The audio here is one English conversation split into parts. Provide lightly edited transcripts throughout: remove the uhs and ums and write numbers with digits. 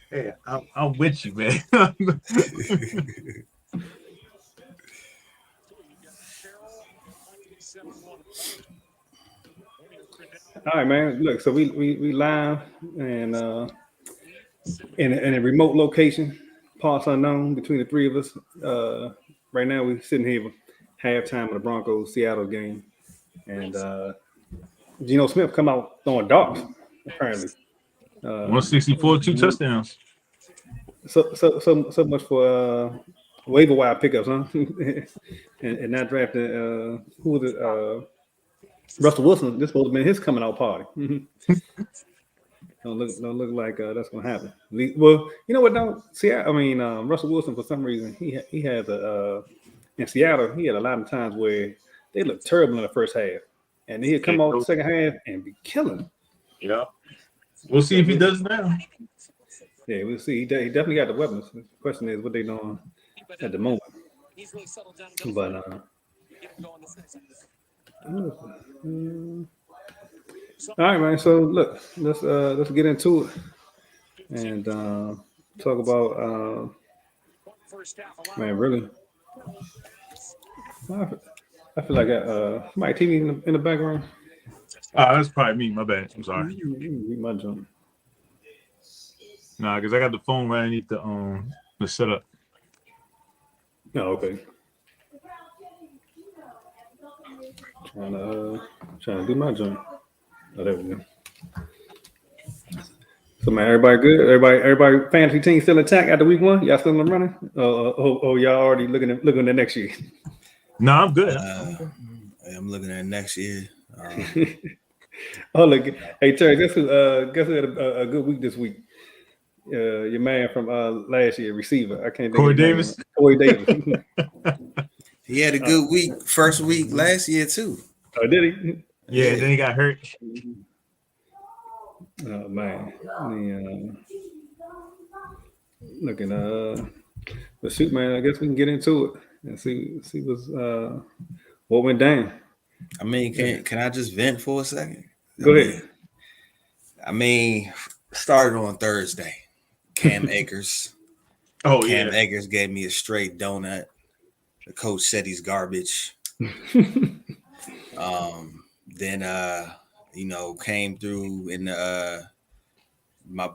Hey, I'm with you, man. All right, man. Look, so we live and in a remote location, parts unknown between the three of us. Right now we're sitting here halftime of the Broncos Seattle game, and Geno Smith come out throwing darts apparently. 164, 2 touchdowns. So much for waiver wire pickups, huh? and not drafting who was it? Russell Wilson. This supposed to be his coming out party. Don't look like that's gonna happen. Well, you know what? Don't see. I mean, Russell Wilson for some reason he has a in Seattle. He had a lot of times where they looked terrible in the first half, and he'd come out the second half and be killing. Yeah, we'll see if he does now. Yeah, we'll see. He definitely got the weapons. The question is what they doing at the moment. But all right, man. So look, let's get into it and talk about man. Really, I feel like my TV in the background. That's probably me. My bad. I'm sorry. My jump. Nah, because I got the phone right underneath the setup. Oh, okay. Trying to do my jump. Oh, there we go. So man, everybody good? Everybody fantasy team still intact after week one? Y'all still in the running? Oh, y'all already looking at next year? No, I'm good. I'm looking at next year. Oh, look, hey Terry, guess who had a good week this week? Your man from last year, receiver. I can't think Corey of his Davis. name. Corey Davis. He had a good week, first week last year too. Oh, did he? Yeah, then he got hurt. Oh man. Looking but shoot, man, I guess we can get into it and see what went down. I mean, can I just vent for a second? Go ahead. I mean, started on Thursday. Cam Akers. Cam Akers gave me a straight donut. The coach said he's garbage. Then came through in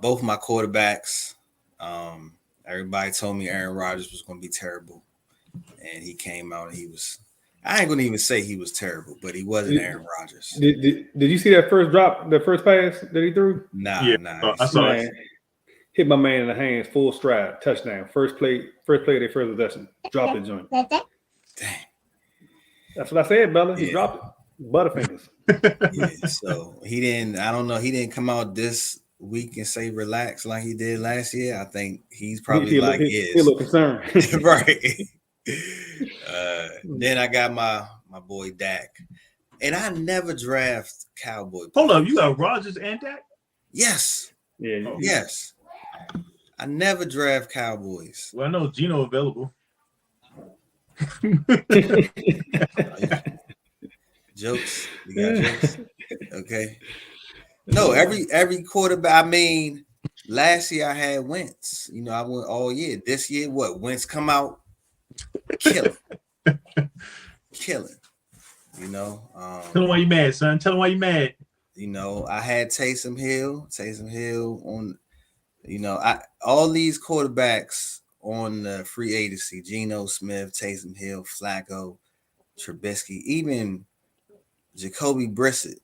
both my quarterbacks. Everybody told me Aaron Rodgers was going to be terrible, and he came out and he was. I ain't going to even say he was terrible, but he wasn't Aaron Rodgers. Did you see that first drop, the first pass that he threw? Nah. I saw it. Hit my man in the hands, full stride, touchdown. First play of their first possession. Dropped the joint. Dang. That's what I said, Bella. He dropped it. Butterfingers. Yeah, so he didn't. I don't know. He didn't come out this week and say relax like he did last year. I think he's probably He a little concerned. Right. Then I got my boy Dak, and I never draft Cowboy. Hold up, you got Rodgers and Dak? Yes. Yeah. Yes. I never draft Cowboys. Well, I know Geno available. Jokes. You got jokes? Okay. No, every quarterback. I mean, last year I had Wentz. I went all year. This year, what? Wentz come out, killing. Tell him why you mad, son. Tell him why you mad. I had Taysom Hill on. All these quarterbacks on the free agency: Geno Smith, Taysom Hill, Flacco, Trubisky, even Jacoby Brissett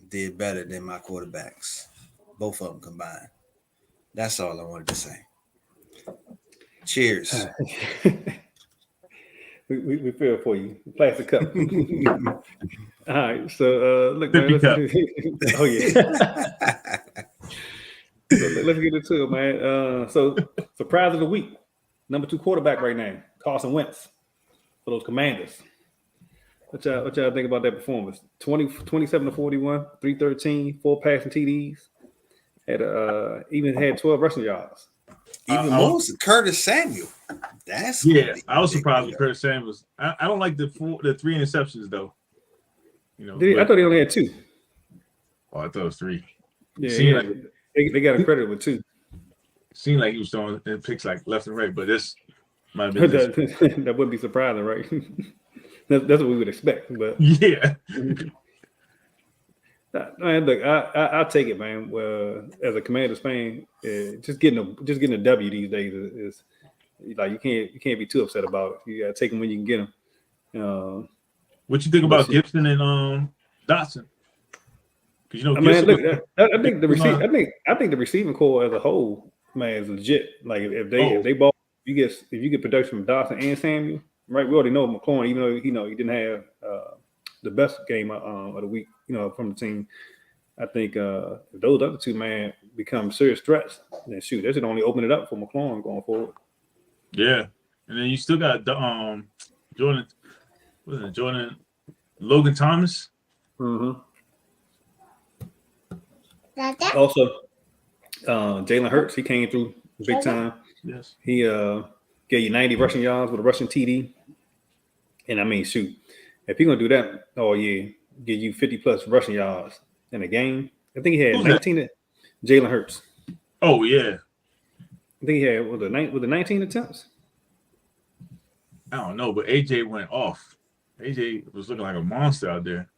did better than my quarterbacks, both of them combined. That's all I wanted to say. Cheers. We feel for you. Plastic cup. All right. So look, man. Oh yeah. Let's get into it, man. So surprise of the week. Number 2 quarterback right now, Carson Wentz for those Commanders. What y'all think about that performance? 27 to 41, 313, 4 passing TDs. Even had 12 rushing yards. Even most Curtis Samuel. That's I was surprised with Curtis Samuel. I don't like the 3 interceptions though. I thought he only had 2. Oh, I thought it was 3. Yeah, Seemed like they got a credit with 2. seemed like he was throwing picks like left and right, but this might have been this. That wouldn't be surprising, right? That's what we would expect. But Yeah. man, look, I'll take it, man. As a Commanders fan, just getting a W these days is like you can't be too upset about it. You gotta take them when you can get them. What you think about Gibson and Dotson? Because I mean, look, I think the receiving core as a whole, man, is legit. Like if they ball, if you get production from Dawson and Samuel, right? We already know McLaurin, even though he didn't have the best game of the week, from the team. I think if those other 2 man become serious threats, then shoot, that should only open it up for McLaurin going forward. Yeah, and then you still got Jordan Logan Thomas. Mm-hmm. Also, Jalen Hurts, he came through big time. Yes, he gave you 90 rushing yards with a rushing TD. And I mean, shoot, if you're gonna do that all year, give you 50 plus rushing yards in a game. I think he had 19. Jalen Hurts. Oh yeah. I think he had with the 19 attempts. I don't know, but AJ went off. AJ was looking like a monster out there.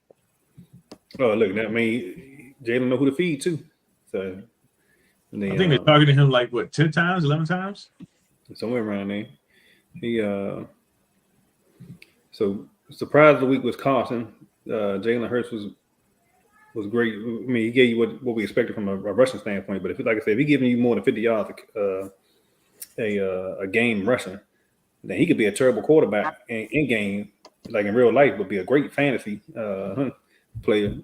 Oh, look, I mean, Jalen know who to feed too. So I think they targeted him like 10 times, 11 times, somewhere around there. He so surprise of the week was Carson. Jalen Hurts was great. I mean, he gave you what we expected from a rushing standpoint. But like I said, if he's giving you more than 50 yards a game rushing, then he could be a terrible quarterback in game, like in real life, but be a great fantasy player.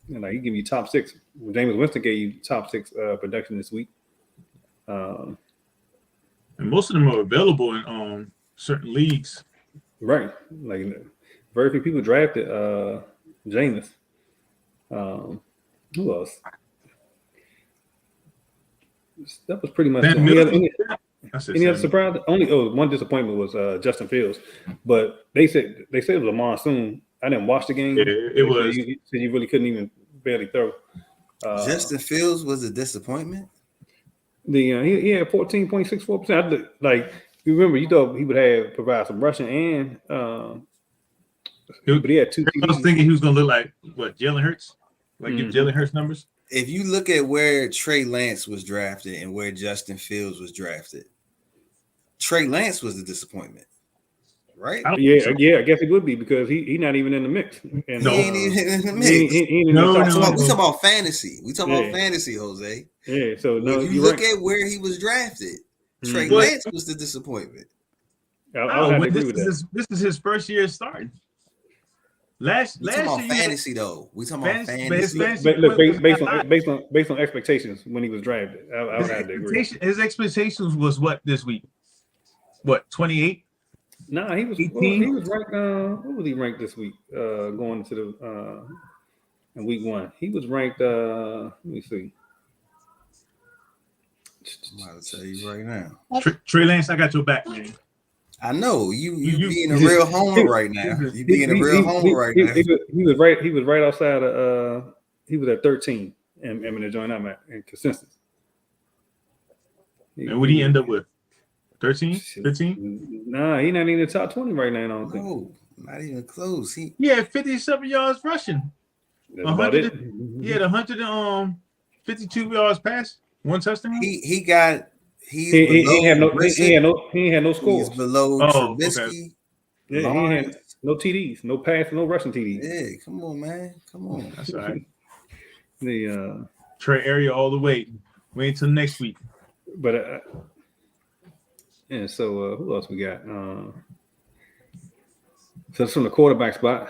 Like he give you top 6. Jameis Winston gave you top 6 production this week. And most of them are available in certain leagues. Right. Like very few people drafted Jameis. Who else? That was pretty much any other surprise. Only one disappointment was Justin Fields, but they said it was a monsoon. I didn't watch the game. Yeah, it was. You really couldn't even barely throw. Justin Fields was a disappointment. He had 14.64%. Like you remember, you thought he would provide some rushing and but he had 2. I was thinking he was going to look like Jalen Hurts, give Jalen Hurts numbers. If you look at where Trey Lance was drafted and where Justin Fields was drafted, Trey Lance was the disappointment, right? Yeah, I guess it would be because he's not even in the mix. And, he ain't even in the mix. We talking about fantasy. We talking about fantasy, Jose. Yeah. So no, if you look at where he was drafted, Trey Lance was the disappointment. This is his first year starting. Last year, fantasy though. We talking about fantasy. But look, based on expectations when he was drafted, I would have to agree. His expectations was what this week? What 28? Nah, he was ranked. What was he ranked this week? Going into the in week 1, he was ranked. Let me see. I'm about to tell you right now. Trey Lance, I got your back, man. I know you being a real homer right now. You being a real homer right now. He was right outside of. He was at 13, and to join up in consensus. And what did he end up with? 13, 15? Nah, he's not even in the top 20 right now. I don't think. No, not even close. He had 57 yards rushing. That's about it. He had 152 yards pass, 1 touchdown. He had no scores. He's below Trubisky. Okay. Yeah, he had no TDs, no pass, no rushing TDs. Yeah, come on, man. Come on. That's all right. The Trey area all the way. Wait until next week. But yeah, so who else we got? So it's from the quarterback spot.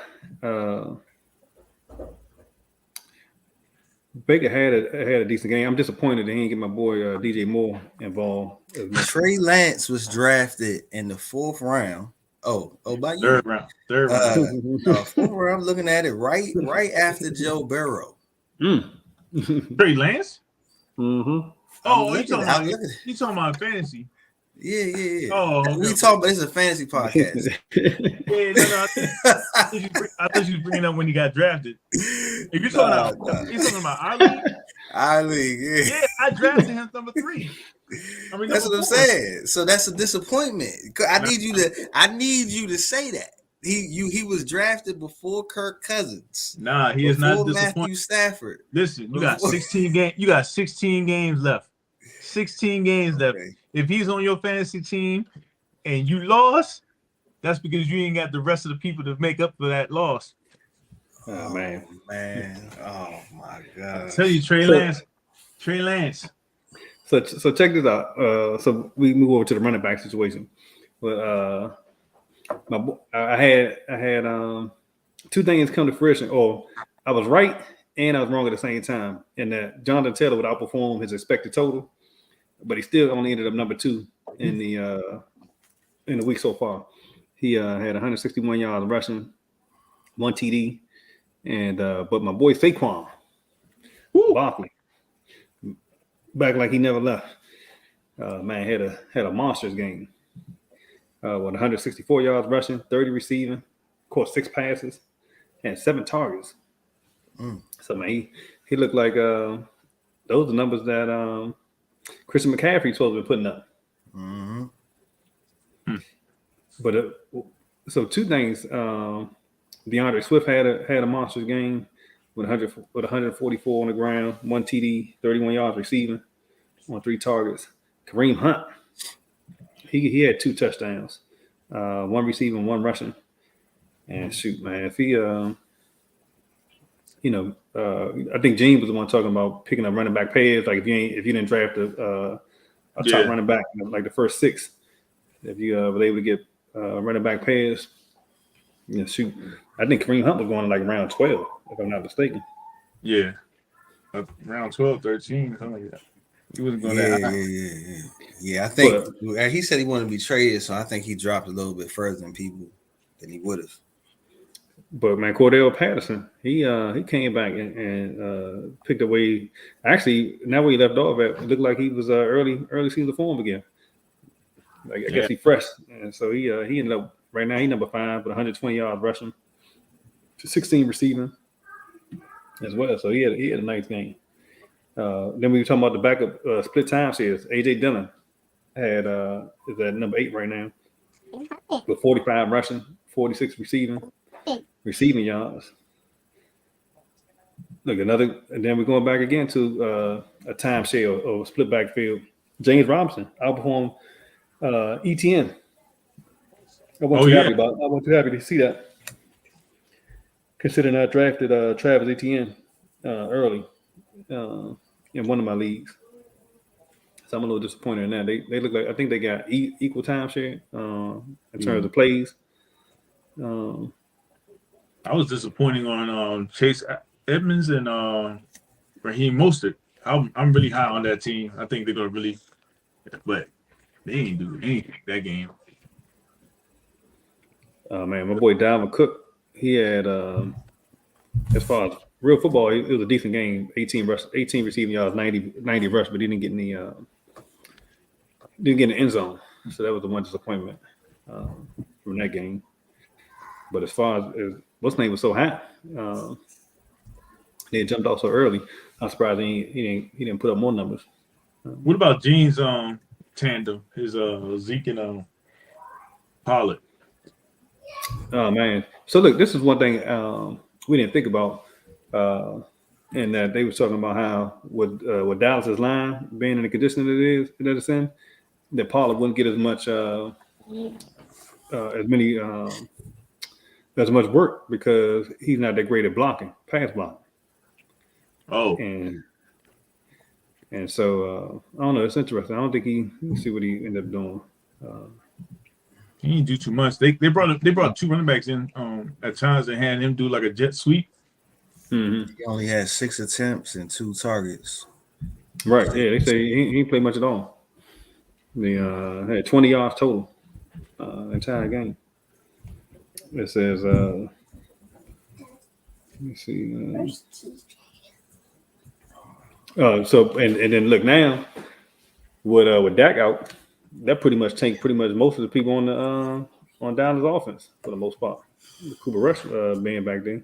Baker had a decent game. I'm disappointed that he didn't get my boy DJ Moore involved. Trey Lance was drafted in the 4th round. By you. Third round. 4th round. I'm looking at it right after Joe Burrow. Trey Lance? Mm-hmm. Oh, you talking about fantasy? Yeah. Oh, okay. We talking about, it's a fantasy podcast. Yeah, no. I thought you was bringing up when he got drafted. If you're talking about, he's talking about our league. Our league, Yeah, I drafted him number 3. I mean, that's what I'm 4. saying. So that's a disappointment. I need you to say that. He was drafted before Kirk Cousins. Nah, he is not Before disappointed. Matthew Stafford. Listen, you got 16 games. You got 16 games left. 16 games left. Okay. If he's on your fantasy team and you lost, that's because you ain't got the rest of the people to make up for that loss. Oh man. Oh my God. I tell you, Trey Lance. So check this out. So we move over to the running back situation. But I had 2 things come to fruition. Or I was right and I was wrong at the same time. And that Jonathan Taylor would outperform his expected total, but he still only ended up number 2 in the week so far. He had 161 yards rushing, 1 TD, and but my boy Saquon Barkley, back like he never left. Man, had a monstrous game. With 164 yards rushing, 30 receiving, caught 6 passes, and 7 targets. So man, he looked like those are the numbers that Christian McCaffrey's supposed to be putting up. Mm-hmm. But so 2 things. DeAndre Swift had a monstrous game with 144 on the ground, 1 TD, 31 yards receiving on 3 targets. Kareem Hunt, he had 2 touchdowns, 1 receiving, 1 rushing. And shoot, man, if he, I think Gene was the one talking about picking up running back pairs. Like if you didn't draft a top running back, like the first 6, if you were able to get running back pairs, shoot, I think Kareem Hunt was going like around 12, if I'm not mistaken. Yeah, around 12, 13, something like that. He wasn't going that high. Yeah, I think he said he wanted to be traded, so I think he dropped a little bit further than he would have. But man, Cordell Patterson, he came back and picked away. Actually, now where he left off at, it looked like he was early season form again. Like I guess he fresh, and so he ended up right now. He number 5 with 120 yards rushing, 16 receiving as well. So he had a nice game. Then we were talking about the backup split time series. AJ Dillon is at number 8 right now with 45 rushing, 46 receiving yards. Look, and then we're going back again to a timeshare or split backfield. James Robinson outperformed ETN. I wasn't too happy to see that, considering I drafted Travis Etienne early in one of my leagues. So I'm a little disappointed in that. They look like, I think they got equal timeshare in terms of plays. I was disappointing on Chase Edmonds and Raheem Mostert. I'm really high on that team. I think they're gonna really, but they ain't do anything that game. Man, my boy Dalvin Cook, he had as far as real football, it was a decent game. 18 receiving yards, 90 rush, but he didn't get in the end zone. So that was the one disappointment from that game. But as far as what's name was so hot, they jumped off so early. I'm surprised he didn't put up more numbers. What about Gene's tandem? His Zeke and Pollard. Oh man! So look, this is one thing we didn't think about, and that they were talking about how with Dallas's line being in the condition that it's in, that Pollard wouldn't get as much as much work because he's not that great at pass blocking. Oh, and so I don't know. It's interesting. I don't think see what he ended up doing. he didn't do too much. They brought 2 running backs in at times and had him do like a jet sweep. Mm-hmm. He only had 6 attempts and 2 targets. Right. Yeah, they say he didn't play much at all. They had 20 yards total entire game. It says, let me see. So and then look now with Dak out, that pretty much tanked most of the people on Dallas offense for the most part. Cooper Rush being back there.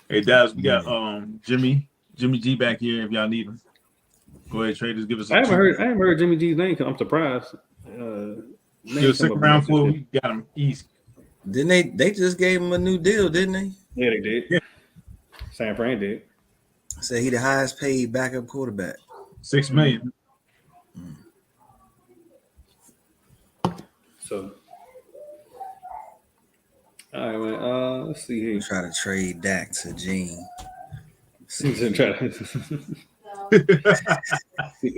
Hey, Dallas, we got Jimmy G back here. If y'all need him, go ahead, traders. Give us a I haven't heard Jimmy G's name. I'm surprised. Give a second round for we got him easy. Didn't they just gave him a new deal, didn't they? Yeah, they did. Yeah. San Fran did. Said he the highest paid backup quarterback. $6 million. So, all right, man. Let's see here. Try to trade Dak to Gene. See if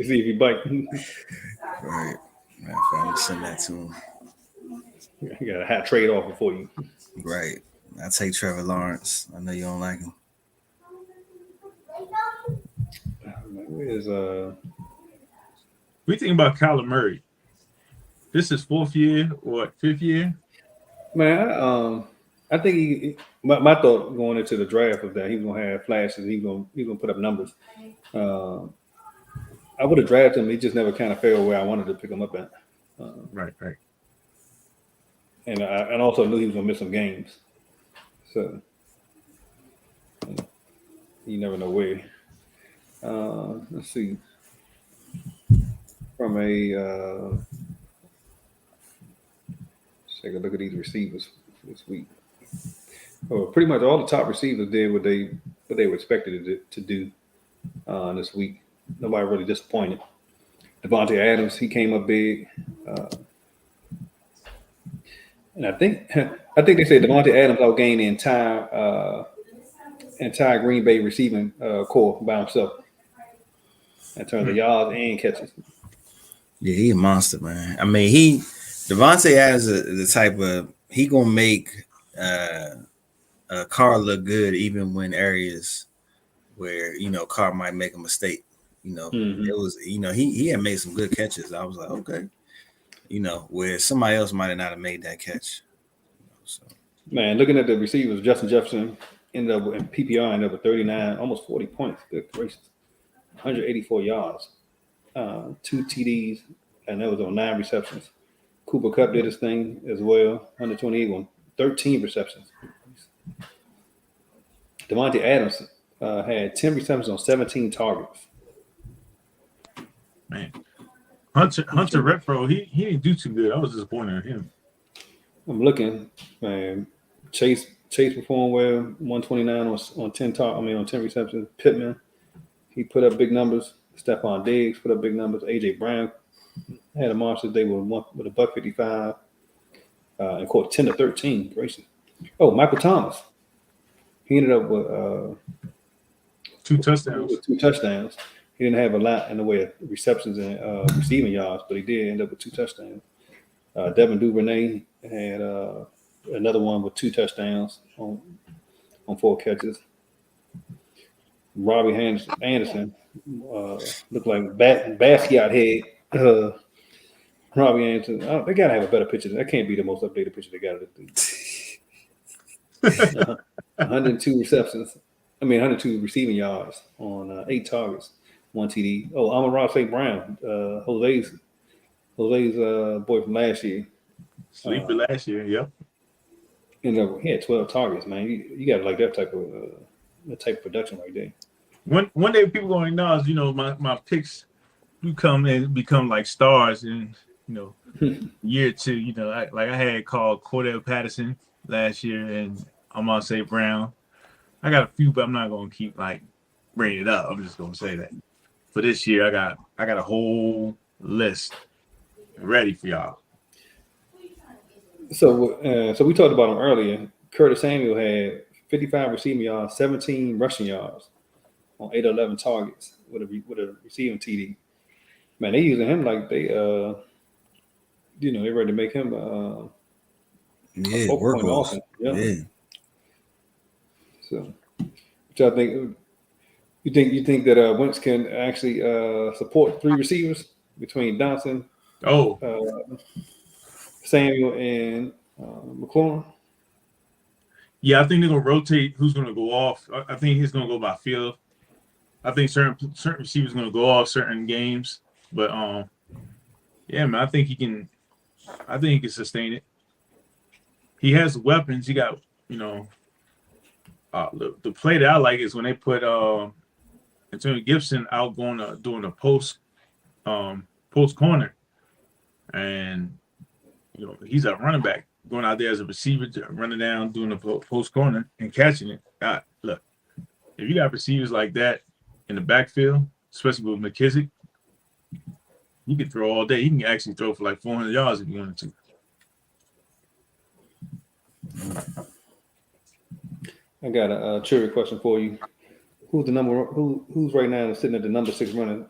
he bite. Right. I'm gonna send that to him. You got a hot trade offer for you. Right. I take Trevor Lawrence. I know you don't like him. Where's We think about Kyler Murray. This is 4th year or 5th year? man? I think my thought going into the draft was that he was gonna have flashes. He's gonna put up numbers. I would have drafted him. He just never kind of fell where I wanted to pick him up at. Right. And I also knew he was gonna miss some games. So you never know where. Let's see. From a let's take a look at these receivers this week. Pretty much all the top receivers did what they were expected to do this week. Nobody really disappointed. Devontae Adams, he came up big, and I think they said Devontae Adams outgained the entire Green Bay receiving core by himself in terms of yards and catches. Yeah, he a monster, man. I mean, Devontae Adams is the type of he gonna make Carr look good even when areas where Carr might make a mistake. It was he had made some good catches. I was like, okay, where somebody else might have not have made that catch. So man, looking at the receivers, Justin Jefferson ended up in PPR ended up with 39, almost 40 points. Good gracious, 184 yards, 2 TDs, and that was on 9 receptions. Cooper Kupp did his thing as well, 128 on 13 receptions. Devontae Adams had 10 receptions on 17 targets. Man, Hunter Renfrow, he didn't do too good. I was disappointed in him. I'm looking, man. Chase performed well, 129 on 10 receptions. Pittman, he put up big numbers. Stephon Diggs put up big numbers. AJ Brown had a monster day with a $155 and caught 10 to 13. Gracious. Oh, Michael Thomas. He ended up with 2 touchdowns. With 2 touchdowns. He didn't have a lot in the way of receptions and receiving yards, but he did end up with 2 touchdowns. Devin Duvernay had another one with 2 touchdowns on 4 catches. Robbie Anderson looked like Basquiat head. Robbie Anderson. They gotta have a better picture. That can't be the most updated picture they got to do. 102 receptions. 102 receiving yards on 8 targets, 1 TD. Oh, Amon-Ra St. Brown, Jose's boy from last year. Sleeper last year, yep. And he had 12 targets, man. You got to like that type of production right there. One day people going to acknowledge, my picks do come and become like stars in year 2. I had called Cordell Patterson last year and Amon St. Brown. I got a few, but I'm not gonna keep bringing it up. I'm just gonna say that for this year, I got a whole list ready for y'all. So we talked about him earlier. Curtis Samuel had 55 receiving yards, 17 rushing yards on 8 or 11 targets with a receiving TD. Man, they using him like they they ready to make him a work offense. Yeah. So, which I think you think that Wentz can actually support 3 receivers between Johnson, Samuel, and McLaurin? Yeah, I think they're gonna rotate who's gonna go off. I think he's gonna go by field. I think certain receivers gonna go off certain games, but yeah, man, I think he can sustain it. He has weapons. He got The play that I like is when they put Antonio Gibson out doing a post corner, and he's a running back going out there as a receiver, running down, doing a post corner and catching it. God, look, if you got receivers like that in the backfield, especially with McKissick, he can throw all day. He can actually throw for like 400 yards if you wanted to. I got a trivia question for you. Who's right now sitting at the number 6 running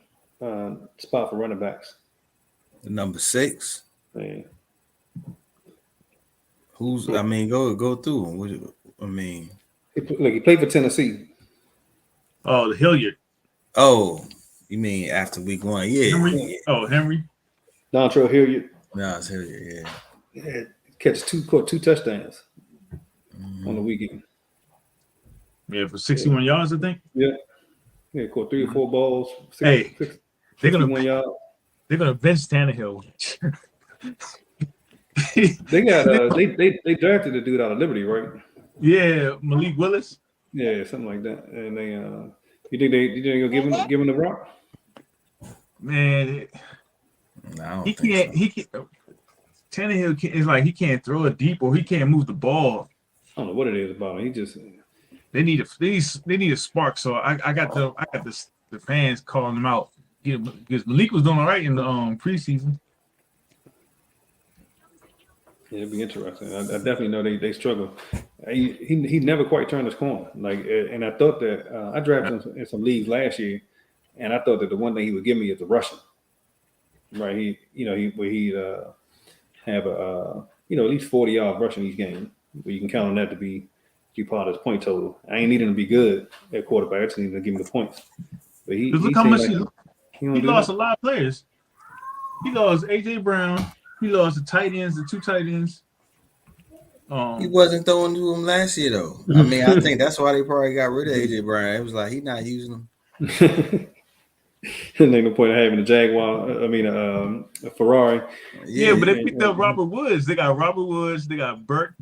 spot for running backs? The number 6. Man. Who's? I mean, go through. I mean, he played for Tennessee. Oh, the Hilliard. Oh, you mean after week 1? Yeah. Henry. Oh, Henry. Dontrell Hilliard. No, it's Hilliard. Yeah. Caught 2 touchdowns on the weekend. Yeah, for 61 yards, I think. Yeah. Yeah, caught 3 or 4 balls. They're yards. They're gonna bench Tannehill. They got they drafted the dude out of Liberty, right? Yeah, Malik Willis. Yeah, something like that. And they you think they'll give him the rock? Man, No, he can't. Tannehill is like he can't throw it deep or he can't move the ball. I don't know what it is about him. He just they need a spark. So I got the fans calling him out because Malik was doing all right in the preseason. Yeah, it'd be interesting. I definitely know they struggle. He never quite turned his corner. Like, and I thought that I drafted him in some leagues last year, and I thought that the one thing he would give me is the rushing. Right? He'd have at least 40 yards rushing each game. Where you can count on that to be part of his point total. I ain't need him to be good at quarterback. I just need to give him the points. But look how much he lost a lot of players. He lost AJ Brown. He lost the tight ends, the 2 tight ends. He wasn't throwing to him last year, though. I mean, I think that's why they probably got rid of AJ Brown. It was like he's not using them. Ain't no point in having a Jaguar. A Ferrari. Yeah, but they picked up Robert Woods. They got Robert Woods. They got Burke.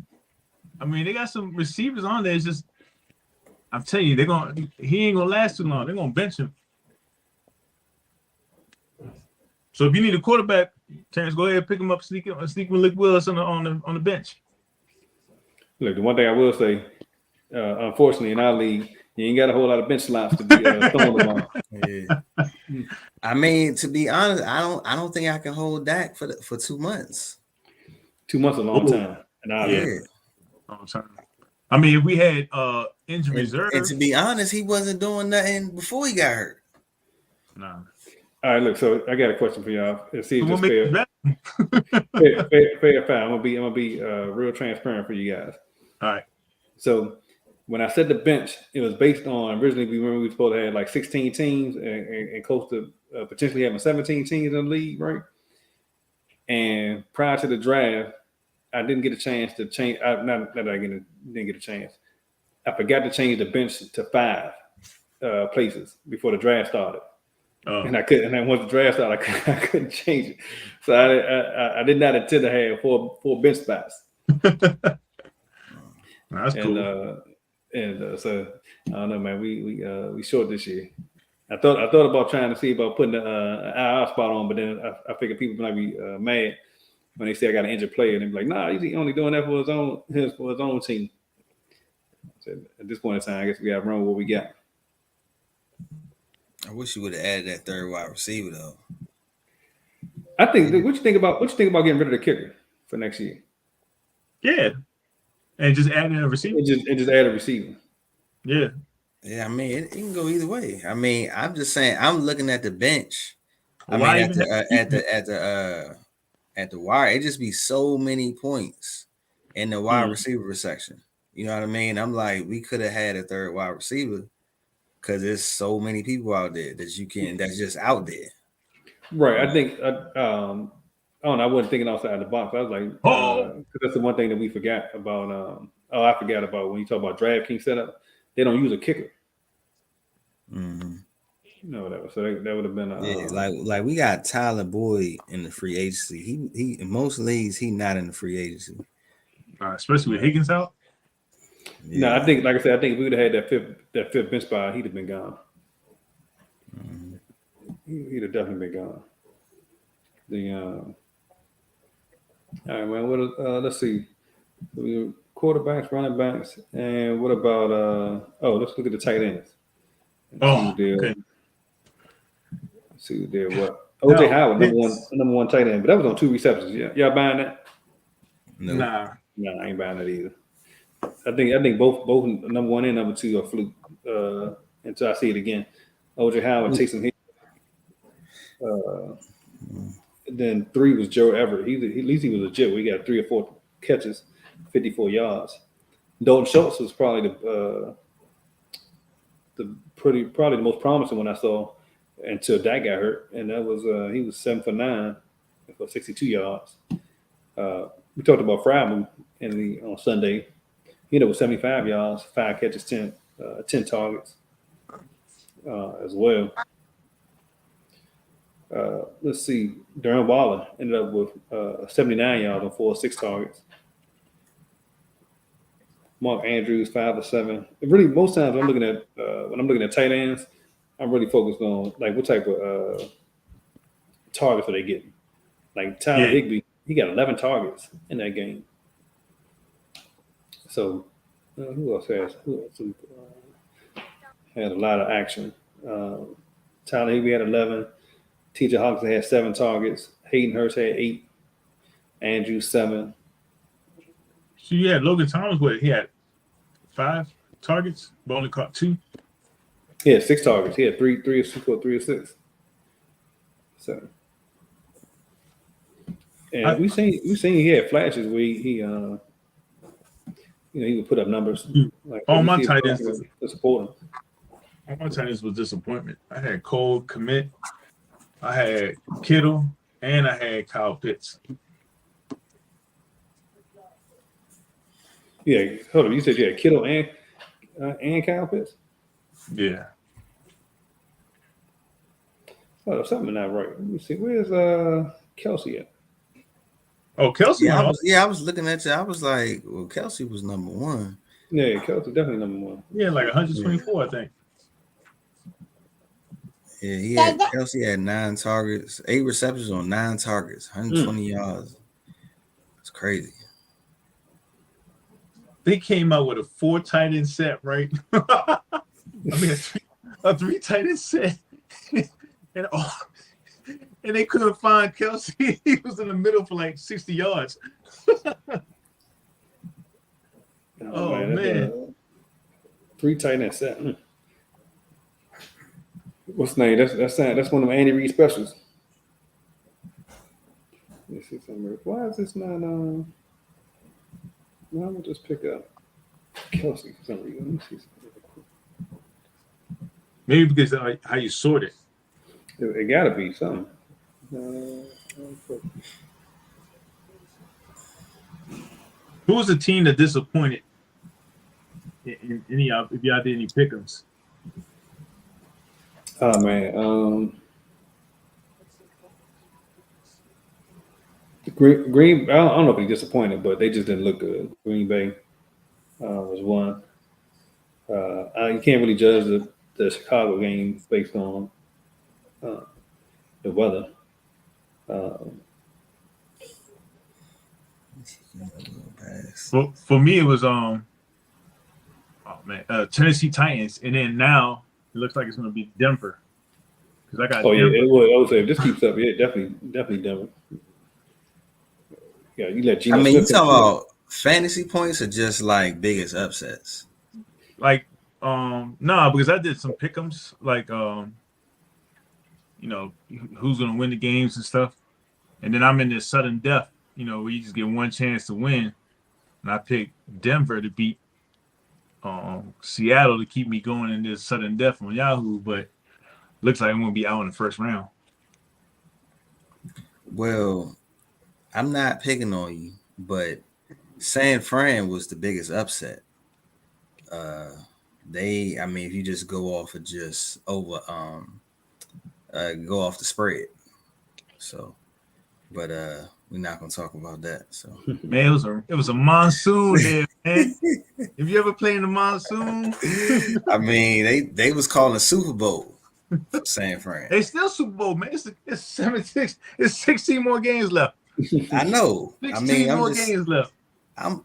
I mean, they got some receivers on there. It's just, I'm telling you, he ain't gonna last too long. They're gonna bench him. So if you need a quarterback, Terrence, go ahead and pick him up, sneak Malik Willis on the bench. Look, the one thing I will say, unfortunately, in our league, you ain't got a whole lot of bench slots to be throwing them on. Yeah. I mean, to be honest, I don't think I can hold Dak for 2 months. 2 months is a long time. Long time. I mean, if we had injury reserve, and to be honest, he wasn't doing nothing before he got hurt. No. All right, look. So I got a question for y'all. Let's see if We'll it's fair. I'm gonna be real transparent for you guys. All right. So when I said the bench, it was based on originally we were supposed to have like 16 teams and close to potentially having 17 teams in the league, right? And prior to the draft, I didn't get a chance to change. Not that I didn't get a chance. I forgot to change the bench to 5 places before the draft started. And I couldn't. And then once the draft started, I couldn't change it. So I did not intend to have four bench spots. That's cool. So I don't know, man. We short this year. I thought about trying to see about putting an IR spot on, but then I figured people might be mad when they say I got an injured player, and they're like, "Nah, he's only doing that for his own team." So at this point in time, I guess we got to run with what we got. I wish you would have added that 3rd wide receiver though. I think. What you think about getting rid of the kicker for next year? Yeah, and just adding a receiver. And just add a receiver. Yeah. Yeah, I mean, it can go either way. I mean, I'm just saying, I'm looking at the bench. I Why mean, at the wire, it just be so many points in the wide receiver section. You know what I mean? I'm like, we could have had a 3rd wide receiver because there's so many people out there that's just out there. Right. I think I don't know. I wasn't thinking outside the box. I was like, because that's the one thing that we forgot about. I forgot about when you talk about DraftKings setup. They don't use a kicker. Mm-hmm. No, whatever. So that would have been like we got Tyler Boyd in the free agency. He in most leagues he not in the free agency, especially with Higgins out. No, I think, like I said, I think if we would have had that fifth bench spot, he'd have been gone. He'd have definitely been gone. The all right, man. Let's see. Quarterbacks, running backs, and what about let's look at the tight ends. And see who Oh, did. okay. See who did what. OJ Now, Howard, Pitts. number one tight end, but that was on 2 receptions. Yeah, y'all buying that? Nope. Nah. No, I ain't buying that either. I think both number one and number two are fluke. Until I see it again. OJ Howard, Taysom Hill. Then 3 was Joe Everett. At least he was legit. We got 3 or 4 catches, 54 yards. Dalton Schultz was probably probably the most promising one I saw until that got hurt, and that was he was 7 for 9 for 62 yards. We talked about Fryman on Sunday. He ended up with 75 yards, 5 catches, 10 targets as well. Let's see. Darren Waller ended up with 79 yards on 4 or 6 targets. Mark Andrews 5 or 7. Really, most times I'm looking at when I'm looking at tight ends, I'm really focused on like what type of targets are they getting. Like Tyler Higbee, he got 11 targets in that game. So who else had a lot of action? Tyler Higbee had 11. T.J. Hawkinson had 7 targets. Hayden Hurst had 8. Andrew 7. So you had Logan Thomas. What he had 5 targets, but only caught 2. He had 6 targets. He had 3 or 6. So, and we seen he had flashes where he he would put up numbers. Like all my tight ends to support him. All my tight ends was disappointment. I had Cole Kmet, I had Kittle, and I had Kyle Pitts. Yeah, hold on. You said you had Kittle and Kyle Pitts? Yeah. Oh, something not right. Let me see. Where's Kelsey at? Oh, Kelsey. Yeah, I was looking at you. I was like, well, Kelsey was number 1. Yeah, Kelsey definitely number 1. Yeah, like 124, I think. Yeah, Kelsey had 9 targets, 8 receptions on 9 targets, 120 yards. It's crazy. They came out with a 4 tight end set, right? I mean, a 3 tight end set, and they couldn't find Kelsey. He was in the middle for like 60 yards. Oh man. 3 tight end set. What's the name? That's one of Andy Reid specials. Let's see something. Why is this not? Why don't we just pick up Kelsey for some reason? Let me see something. Maybe because of how you sort it. It got to be something. Who was the team that disappointed in any if y'all did any pick'ems? Oh man, Green. I don't know if he disappointed, but they just didn't look good. Green Bay was one. You can't really judge the Chicago game based on the weather. For me, it was Tennessee Titans, and then now it looks like it's going to be Denver because I got. Oh Denver. Yeah, it would. I would say if this keeps up, yeah, definitely Denver. Yeah, you let Geno. I mean, you talking about fantasy points or just like biggest upsets? Like, nah, because I did some pick'ems, like, who's gonna win the games and stuff, and then I'm in this sudden death, where you just get one chance to win, and I picked Denver to beat Seattle to keep me going in this sudden death on Yahoo, but looks like I'm gonna be out in the first round. Well, I'm not picking on you, but San Fran was the biggest upset. If you just go off of go off the spread. So but we're not gonna talk about that. So Man, it was a monsoon there, man. If you ever play in the monsoon, I mean, they was calling Super Bowl for San Fran. they still Super Bowl, man. It's 76. It's 16 more games left. I know. 16 more games left. I'm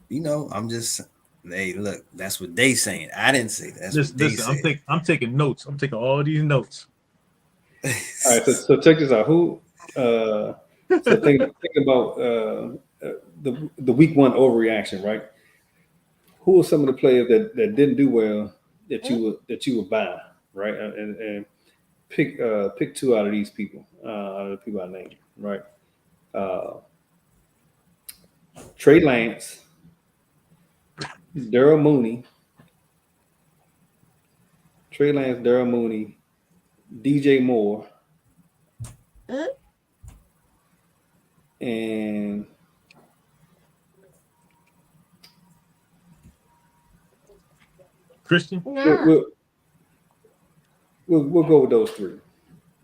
just. Hey, look, that's what they saying. I didn't say that. That's what they Listen, said. I'm taking notes. I'm taking all these notes. All right, so check this out. So think about the week one overreaction, right? Who are some of the players that didn't do well that you would buy, right? And pick two out of these people, out of the people I named, right? Trey Lance, Daryl Mooney, DJ Moore, and Christian? we'll go with those three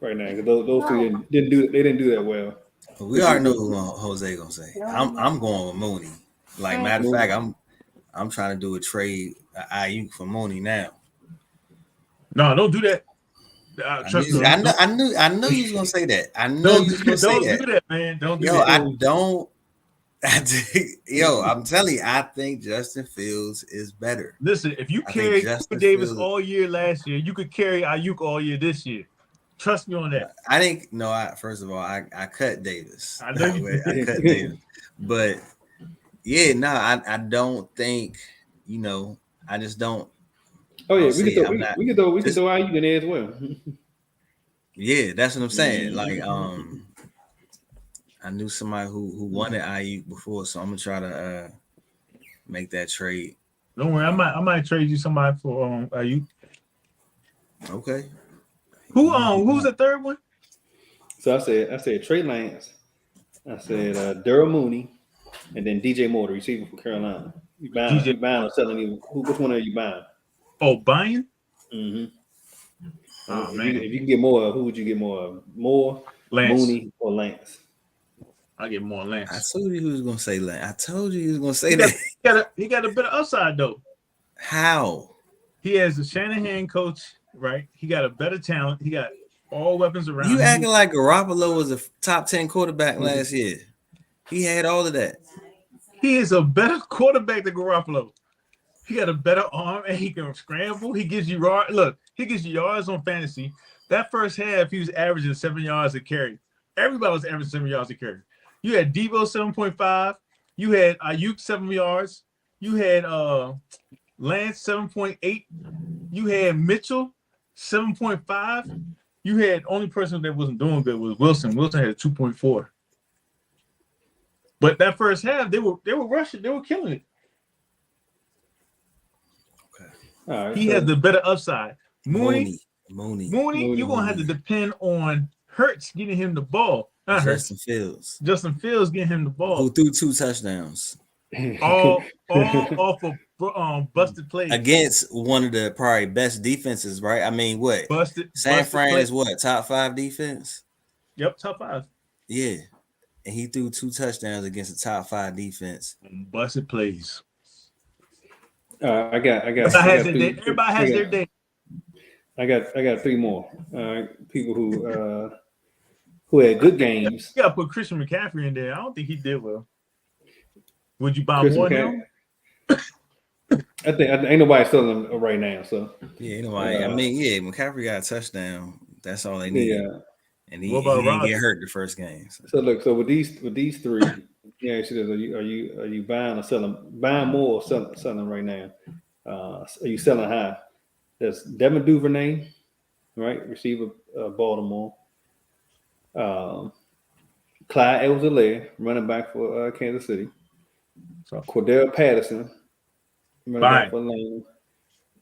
right now because those three didn't do that well. We already know who Jose gonna say. I'm going with Mooney. Like matter of fact, I'm trying to do a trade IU for Mooney now. No, don't do that. Trust me. I knew you was gonna say that. I know you was gonna say that. Don't do that, man. Don't do Yo, that. I'm telling you, I think Justin Fields is better. Listen, if you carried Cooper Davis all year last year, you could carry Ayuk all year this year. Trust me on that. I think first of all, I cut Davis. I know you I cut Davis. But yeah, no, I don't think, I just don't. Oh yeah, we could throw Ayuk in there as well. Yeah, that's what I'm saying. Like I knew somebody who wanted Ayuk before, so I'm gonna try to make that trade. Don't worry, I might trade you somebody for Ayuk. Okay. Who's the third one? So I said Trey Lance. I said Daryl Mooney, and then DJ Moore, the receiver for Carolina. You buying or selling? Which one are you buying? Oh, buying? Mm-hmm. Oh man! If you can get more, who would you get more of? More Lance. Mooney or Lance? I get more Lance. I told you he was gonna say Lance. I told you he was gonna say that. He got a better upside though. How? He has the Shanahan coach, right? He got a better talent. He got all weapons around. You acting like Garoppolo was a top 10 quarterback last year. He had all of that. He is a better quarterback than Garoppolo. He got a better arm and he can scramble. He gives you yards on fantasy. That first half, he was averaging 7 yards a carry. Everybody was averaging 7 yards a carry. You had Devo 7.5. You had Ayuk 7 yards. You had Lance 7.8. You had Mitchell 7.5. You had only person that wasn't doing good was Wilson. Wilson had 2.4. But that first half, they were rushing. They were killing it. Right, he has the better upside. Mooney, you're gonna have to depend on Hurts getting him the ball. Not Justin Fields. Justin Fields getting him the ball. Who threw 2 touchdowns. all off of busted plays. Against one of the probably best defenses, right? I mean, what? San Fran is what? Top 5 defense? Yep, top 5. Yeah. And he threw 2 touchdowns against the top 5 defense. Busted plays. I got. Everybody has their day. I got 3 more. People who had good games. You got to put Christian McCaffrey in there. I don't think he did well. Would you buy more now? I think ain't nobody selling him right now. So yeah, ain't nobody. McCaffrey got a touchdown. That's all they need. Yeah. And he didn't get hurt the first game. So look, with these 3, yeah, are you buying or selling? Buying more or selling right now? Are you selling high? There's Devin Duvernay, right? Receiver, Baltimore. Clyde Edwards-Helaire, running back for Kansas City. Cordell Patterson, running back for Lane.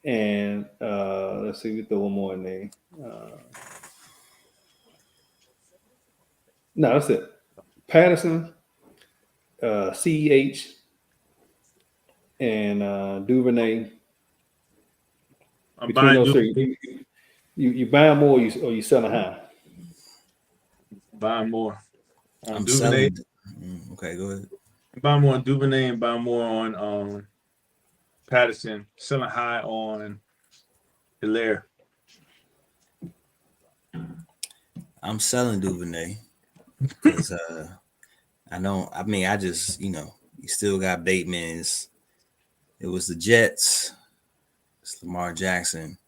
And let's see, we throw one more in there. No, that's it. Patterson, CEH, and Duvernay. Between those 3, you buying more or you selling high? Buying more. on I'm Duvernay. selling. Okay, go ahead. Buy more on Duvernay and buy more on Patterson. Selling high on Hilaire. I'm selling Duvernay because I don't. I mean, I just you still got Bateman's. It was the Jets. It's Lamar Jackson,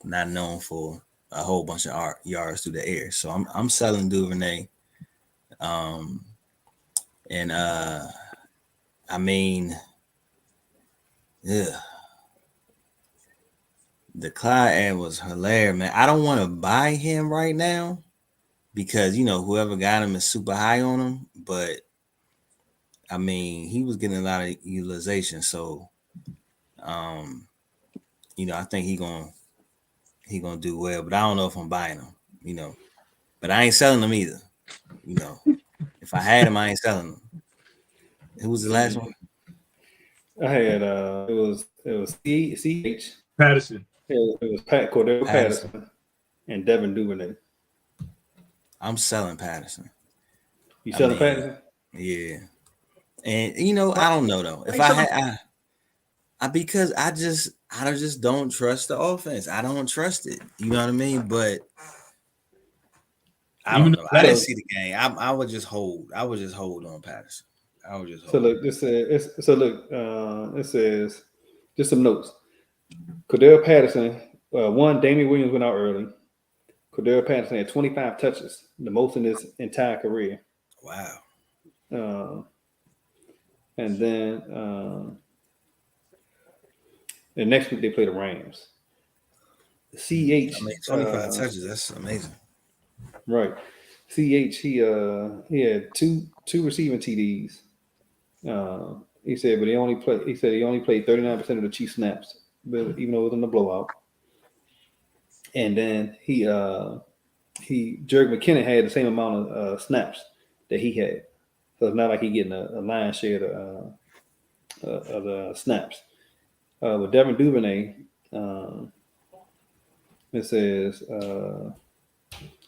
not known for a whole bunch of yards through the air. So I'm selling Duvernay. And I mean, yeah, the Clyde ad was hilarious, man. I don't want to buy him right now because whoever got him is super high on him. But I mean, he was getting a lot of utilization, so I think he gonna do well. But I don't know if I'm buying him, But I ain't selling him either. If I had him, I ain't selling him. Who was the last one? I had it was CH Patterson. It was Cordell Patterson and Devin Duvernay. I'm selling Patterson. You selling Patterson? Yeah. And I don't know though. If I because I just don't trust the offense. I don't trust it. You know what I mean? But I don't know. I didn't see the game. I would just hold. I would just hold on Patterson. I would just hold. So look, it says just some notes. Cordell Patterson, Damian Williams went out early. Cordell Patterson had 25 touches, the most in his entire career. Wow. And then the next week they play the Rams. CH. 25 touches. That's amazing. Right. CH. He had two receiving TDs. He said, but he only played 39% of the Chiefs snaps, but even though it was in the blowout. And then Jerick McKinnon had the same amount of snaps that he had. So it's not like he getting a lion's share of the snaps. With Devin Duvernay, it says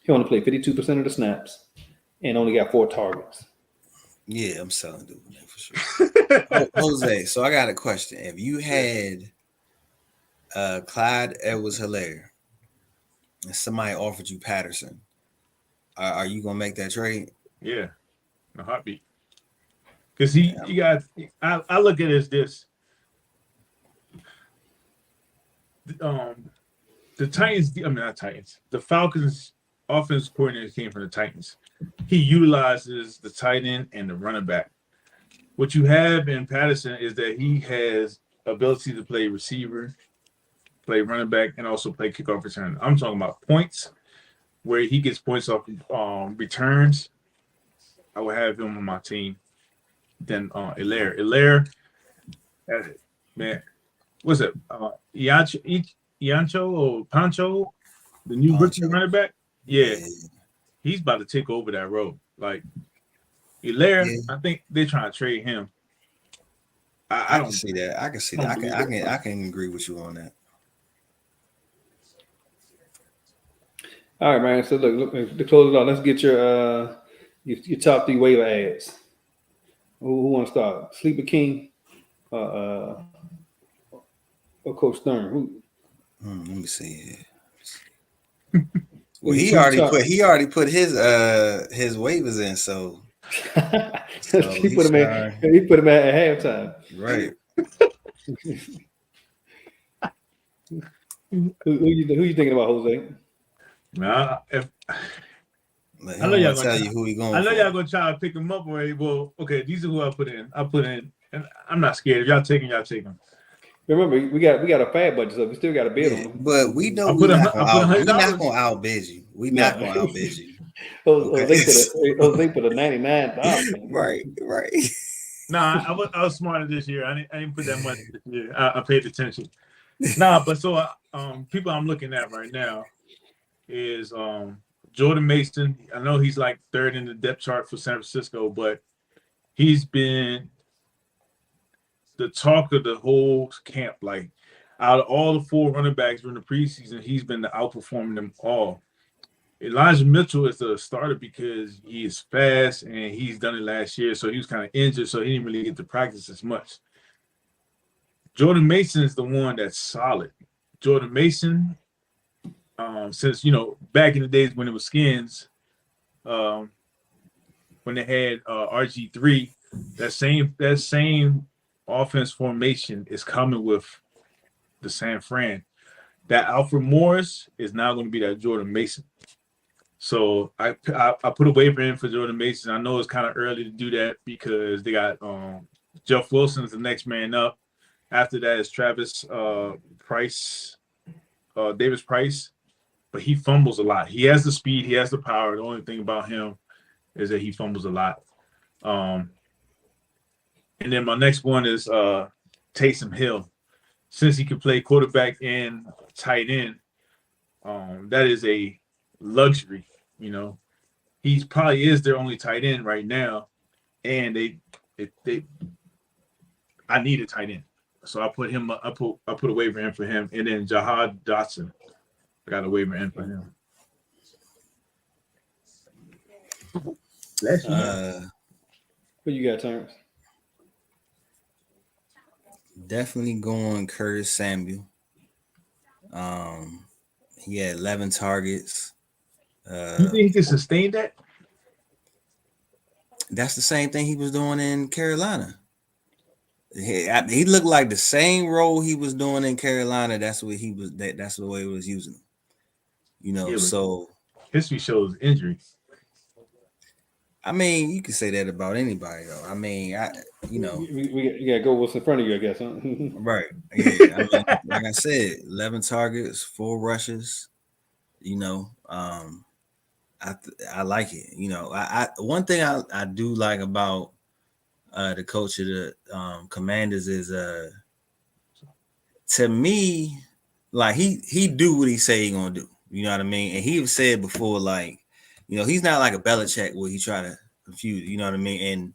he only played 52% of the snaps and only got 4 targets. Yeah, I'm selling Duvernay for sure. Jose, so I got a question. If you had Clyde Edwards-Helaire and somebody offered you Patterson, are you gonna make that trade? Yeah, a heartbeat. Because I look at it as this. The Titans, not Titans. The Falcons offense coordinator came from the Titans. He utilizes the tight end and the running back. What you have in Patterson is that he has ability to play receiver, play running back, and also play kickoff return. I'm talking about points, where he gets points off returns. I would have him on my team. Then Hilaire, man, what's it? Iancho or Pancho, the new rookie running back. Yeah, he's about to take over that role. Like Hilaire, I think they're trying to trade him. I can see that. I can see that. I can agree with you on that. All right, man. So look to close it out. Let's get your top 3 waiver ads. Who want to start? Sleeper King, or Coach Stern? Let me see. Well, he already put his waivers in, so he put him at halftime. Right. Who you thinking about, Jose? Nah, I know y'all gonna tell you who he going. I know y'all gonna try to pick him up already. Well, okay, these are who I put in. And I'm not scared. If y'all taking, y'all taking. Remember, we got a fat budget, so we still got to bid on them. But we know we're not gonna outbid you. We're not gonna outbid you. Jose put a 99,000. Right. Nah, I was smarter this year. I didn't put that much this year. I paid attention. Nah, but so people I'm looking at right now is Jordan Mason. I know he's like 3rd in the depth chart for San Francisco, but he's been the talk of the whole camp. Like out of all the 4 running backs during the preseason, he's been outperforming them all. Elijah Mitchell is the starter because he is fast and he's done it last year, so he was kind of injured, so he didn't really get to practice as much. Jordan Mason is the one that's solid. Jordan Mason, since back in the days when it was skins, when they had RG3, that same offense formation is coming with the San Fran. That Alfred Morris is now going to be that Jordan Mason. So I put a waiver in for Jordan Mason. I know it's kind of early to do that because they got Jeff Wilson's the next man up. After that is Travis Price, Davis Price, but he fumbles a lot. He has the speed, he has the power. The only thing about him is that he fumbles a lot. And then my next one is Taysom Hill. Since he can play quarterback and tight end, that is a luxury. He probably is their only tight end right now, and I need a tight end, so I put a waiver in for him, and then Jahad Dotson, I got a waiver in for him. What you got, Terrence? Definitely going Curtis Samuel. He had 11 targets. You think he can sustain that? That's the same thing he was doing in Carolina. He looked like the same role he was doing in Carolina. That's what he was. That's the way he was using him. Yeah, so history shows injuries. I mean, you can say that about anybody, though. I mean, we gotta go what's in front of you, I guess, huh? Right. Yeah. I mean, like I said, 11 targets, 4 rushes. I like it. I one thing I do like about the coach of the Commanders is to me, like he do what he say he gonna do. You know what I mean? And he said before, like, he's not like a Belichick where he try to confuse. You know what I mean? And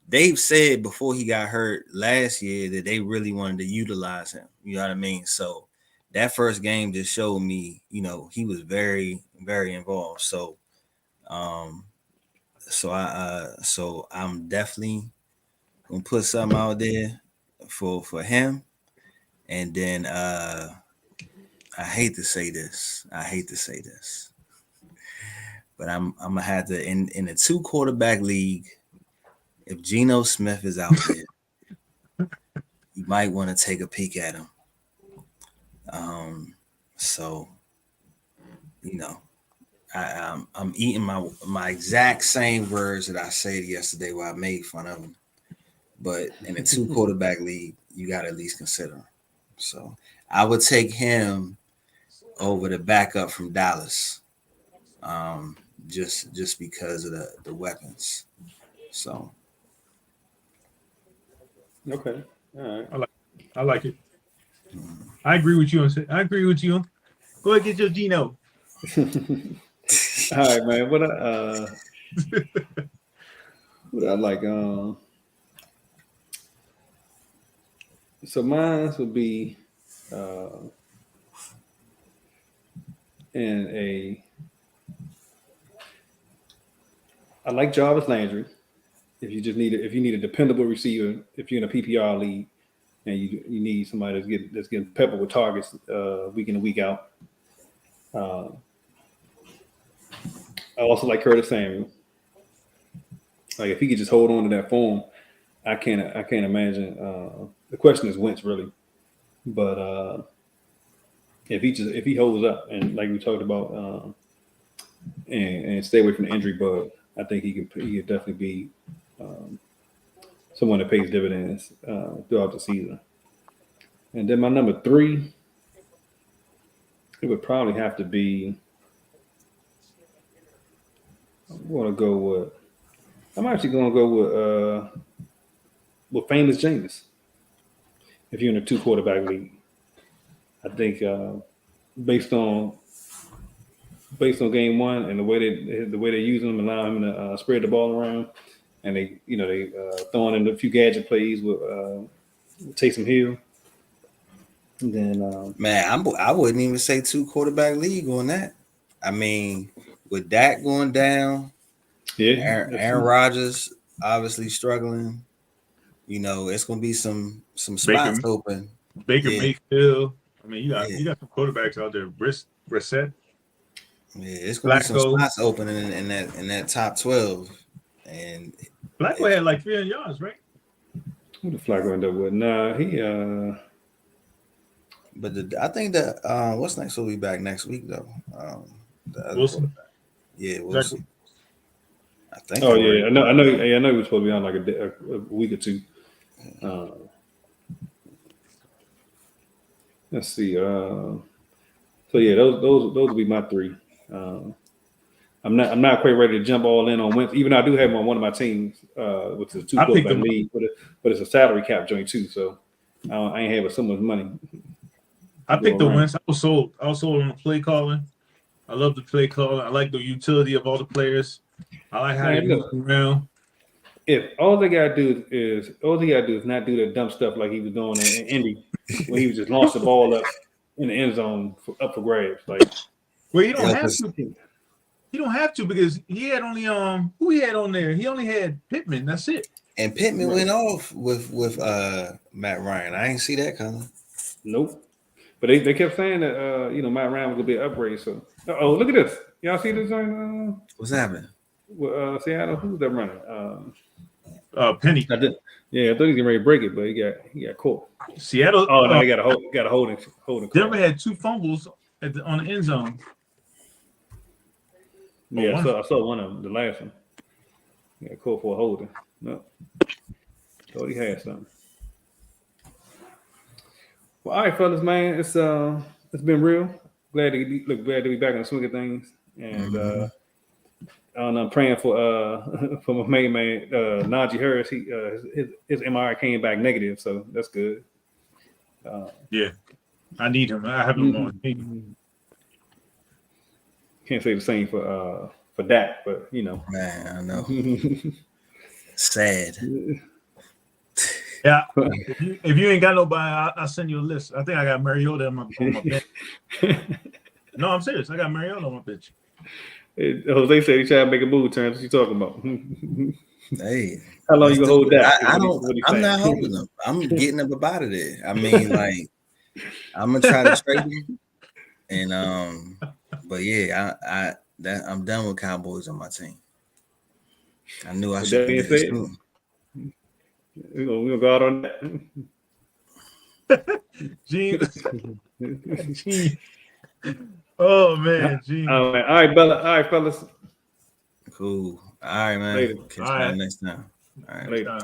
they've said before he got hurt last year that they really wanted to utilize him. You know what I mean? So that first game just showed me, he was very, very involved. So, so I'm definitely gonna put something out there for him. And then I hate to say this, but I'm gonna have to in a 2 quarterback league. If Geno Smith is out there, you might want to take a peek at him. So I'm eating my exact same words that I said yesterday while I made fun of him. But in a 2 quarterback league, you got to at least consider him. So I would take him over the backup from Dallas, just because of the weapons. So Okay, all right. I like it. I agree with you. Go ahead, get your Geno. All right, man. What I like? So mine would be I like Jarvis Landry. If you need a dependable receiver, if you're in a PPR league and you need somebody that's getting peppered with targets week in and week out. I also like Curtis Samuel. Like if he could just hold on to that form, I can't imagine. The question is Wentz really, but if he holds up and like we talked about, and stay away from the injury bug, I think he could definitely be someone that pays dividends throughout the season. And then my number 3, it would probably have to be. I'm actually going to go with famous Jameis. If you're in a 2 quarterback league, I think based on game 1 and the way they use him, allow him to spread the ball around, and they throwing in a few gadget plays with Taysom Hill. And then man, I wouldn't even say 2 quarterback league on that. I mean, with Dak going down, Yeah, Aaron Rodgers obviously struggling. You know, it's gonna be some spots open. Baker Mayfield. I mean, you Yeah. got some quarterbacks out there. Brissett. Yeah, it's gonna be some Flacco. spots open in that top 12. And Flacco had like 300 yards, right? Who the Flacco end up with? Nah, he but I think that what's next will be back next week though. The other Wilson. quarterback. Yeah, Wilson. I think. Oh yeah, I know. He was supposed to be on like a week or two. Let's see. So yeah, those will be my three. I'm not quite ready to jump all in on Wentz, even though I do have him on one of my teams, which is a 2 quarterback league, but it's a salary cap joint too. So I ain't having so much money. I picked the Wentz. I was sold on the play calling. I love the play calling. I like the utility of all the players. I like how they move around. If all they gotta do is not do the dumb stuff like he was doing in Indy, when he was just launch the ball up in the end zone up for grabs. Like, well, you don't have to. You don't have to because he had only who he had on there. He only had Pittman. That's it. And Pittman went off with Matt Ryan. I ain't see that coming. Nope. But they kept saying that Matt Ryan was gonna be an upgrade. So look at this. Y'all see this? What's happening? Seattle. Who's that running? Penny. I thought he was getting ready to break it, but he got caught. Seattle. Oh no, he got a holding. Denver had 2 fumbles on the end zone. Yeah, I saw one of them, the last one. Yeah, called for a holding. No, thought he had something. Well, all right, fellas, man, it's been real. Glad to be back in the swing of things, and I'm praying for my main man Najee Harris. He his MRI came back negative, so that's good. Yeah, I need him. I have him on. Can't say the same for Dak, but man, I know. Sad. Yeah, if you ain't got nobody, I'll send you a list. I think I got Mariota on my bench. No, I'm serious. I got Mariota on my bench. Jose said he tried to make a move turn. What you talking about? Hey, how long you gonna hold that? I'm not holding him. I'm getting him up out of there. I mean, like, I'm gonna try to trade him, and but yeah, I'm done with Cowboys on my team. I knew I should do this too. We're gonna go out on that. Gene. Oh man, Gene. All right, Bella. All right, fellas. Cool. All right, man. Later. Catch you next time. All right. Later.